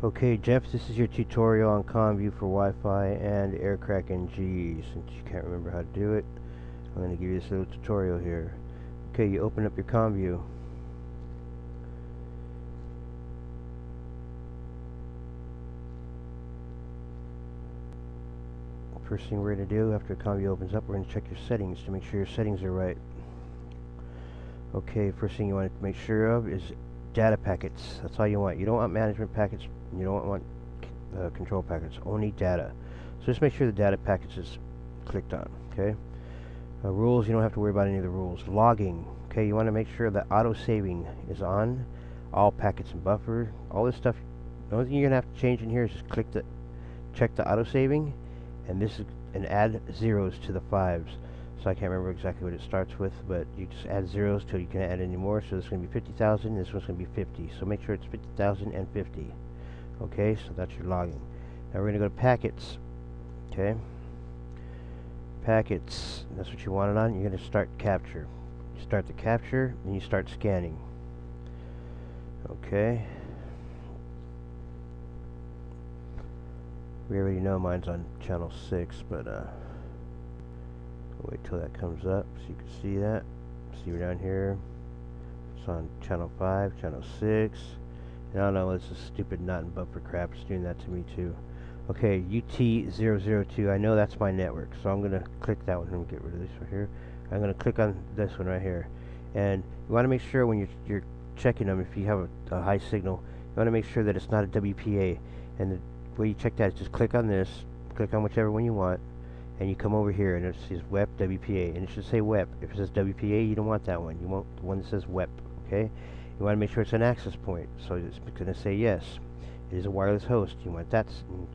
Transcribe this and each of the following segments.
Okay, Jeff, this is your tutorial on commview for Wi-Fi and aircrack NG. Since you can't remember how to do it, I'm going to give you this little tutorial here. Okay, you open up your commview. First thing we're going to do after commview opens up, we're going to check your settings to make sure your settings are right. Okay, first thing you want to make sure of is data packets. That's all you want. You don't want management packets. You don't want control packets. Only data. So just make sure the data packets is clicked on. Okay. Rules. You don't have to worry about any of the rules. Logging. Okay. You want to make sure that auto saving is on. All packets and buffer. All this stuff. The only thing you're gonna have to change in here is just check the auto saving, and add zeros to the fives. So I can't remember exactly what it starts with, but you just add zeros till you can't add any more. So this is going to be 50,000, this one's going to be 50. So make sure it's 50,000 and 50. Okay, so that's your logging. Now we're going to go to packets. Okay, packets, that's what you want it on. You're going to start capture. You start the capture, then you start scanning. Okay. We already know mine's on channel 6, but wait till that comes up so you can see that. See, we're down here. It's on channel 5, channel 6. And I don't know, this is stupid nut and buffer crap. It's doing that to me too. Okay, UT002. I know that's my network, so I'm gonna click that one. Let me get rid of this right here. I'm gonna click on this one right here. And you want to make sure when you're checking them, if you have a high signal, you want to make sure that it's not a WPA. And the way you check that is just click on this, click on whichever one you want, and you come over here and it says WEP WPA, and it should say WEP. If it says WPA, you don't want that one. You want the one that says WEP. Okay. You want to make sure it's an access point, so it's going to say yes. It is a wireless host. You want that?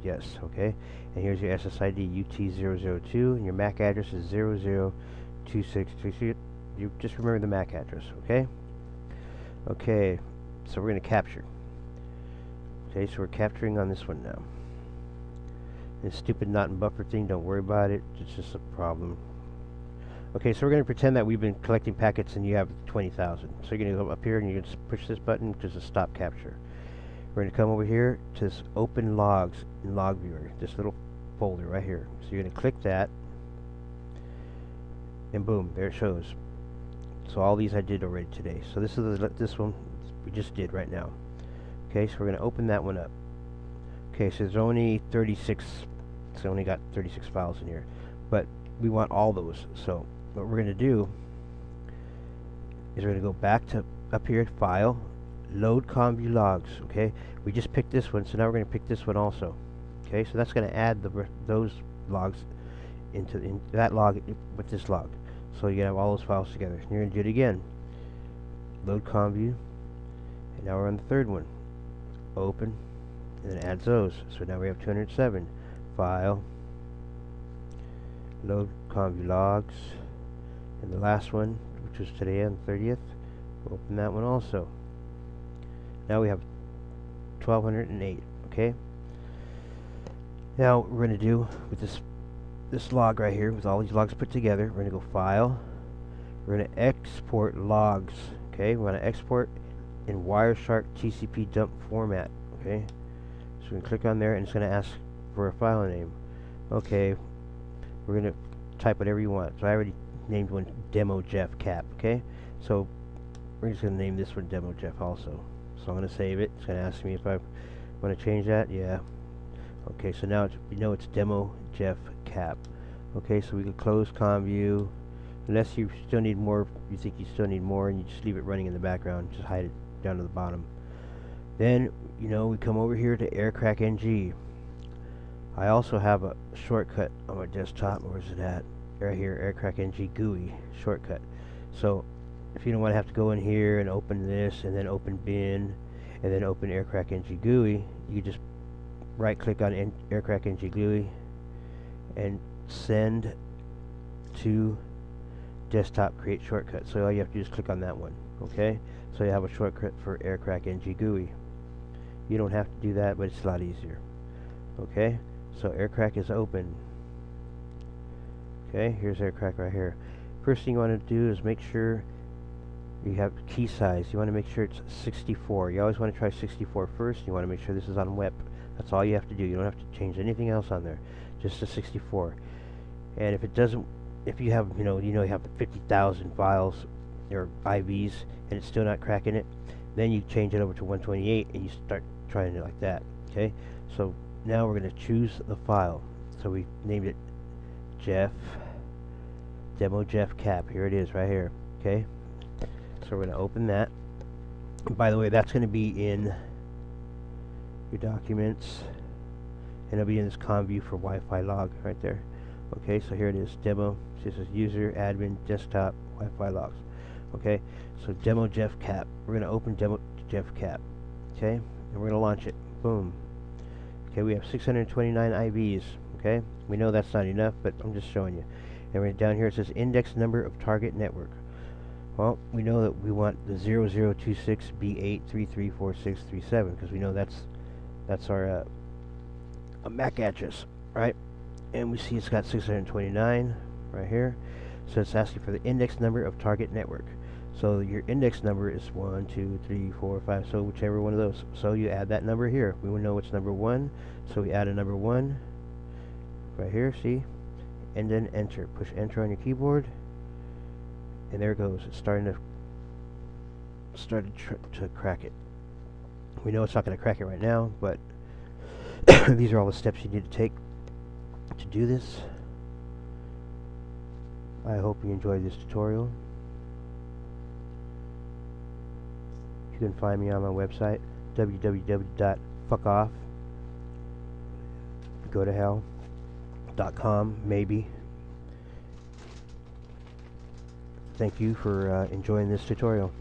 Yes. Okay. And here's your SSID UT002, and your MAC address is 002633. You just remember the MAC address. Okay. Okay. So we're going to capture. Okay. So we're capturing on this one now. This stupid knot and buffer thing, don't worry about it. It's just a problem. Okay, so we're going to pretend that we've been collecting packets and you have 20,000. So you're going to go up here and you're going to push this button, which is a stop capture. We're going to come over here to this open logs in log viewer, this little folder right here. So you're going to click that, and boom, there it shows. So all these I did already today. So this is this one we just did right now. Okay, so we're going to open that one up. Okay, so there's only 36. It's only got 36 files in here, but we want all those. So what we're going to do is we're going to go back to up here, File, Load commview logs. Okay, we just picked this one, so now we're going to pick this one also. Okay, so that's going to add those logs into that log with this log. So you have all those files together. And you're going to do it again. Load commview, and now we're on the third one. Open, and it adds those. So now we have 207. File, load commview logs, and the last one, which was today on the 30th, we'll open that one also. Now we have 1208. Okay. Now what we're going to do with this log right here, with all these logs put together, we're going to go File. We're going to export logs. Okay. We want to export in Wireshark TCP dump format. Okay. So we can click on there, and it's going to ask for a file name. Okay, we're going to type whatever you want. So I already named one Demo Jeff Cap. Okay, so we're just going to name this one Demo Jeff also. So I'm going to save it. It's going to ask me if I want to change that. Yeah. Okay, so now we know it's Demo Jeff Cap. Okay, so we can close commview. Unless you still need more, you think you still need more, and you just leave it running in the background. Just hide it down to the bottom. Then, you know, we come over here to aircrack NG. I also have a shortcut on my desktop. Where's it at? Right here, aircrack NG GUI shortcut. So if you don't want to have to go in here and open this, and then open bin, and then open aircrack NG GUI, you just right click on aircrack NG GUI and send to desktop create shortcut. So all you have to do is click on that one. Okay, so you have a shortcut for aircrack NG GUI. You don't have to do that, but it's a lot easier. Okay, so aircrack is open. Okay, here's aircrack right here. First thing you want to do is make sure You have key size. You want to make sure it's 64. You always want to try 64 first. You want to make sure this is on WEP. That's all you have to do. You don't have to change anything else on there. Just a 64. And if it doesn't, if you have, you have 50,000 files or IVs and it's still not cracking it, then you change it over to 128 and you start trying it like that. Okay. So now we're going to choose the file. So we named it Jeff demo Jeff cap. Here it is right here. Okay. So we're going to open that. And by the way, that's going to be in your documents, and it'll be in this commview for Wi-Fi log right there. Okay, so here it is, demo. This is user, admin, desktop, Wi-Fi logs. Okay, so demo Jeff cap. We're going to open demo Jeff cap. Okay, and we're going to launch it. Boom. Okay, we have 629 IVs. Okay, we know that's not enough, but I'm just showing you. And right down here it says index number of target network. Well, we know that we want the 0026B8334637 because we know that's our a MAC address, right? And we see it's got 629 right here. So it's asking for the index number of target network. So your index number is 1, 2, 3, 4, 5, so whichever one of those. So you add that number here. We will know it's number 1, so we add a number 1 right here, see? And then enter. Push enter on your keyboard. And there it goes. It's started to crack it. We know it's not going to crack it right now, but these are all the steps you need to take to do this. I hope you enjoyed this tutorial. You can find me on my website, www.fuckoff.com, maybe. Thank you for enjoying this tutorial.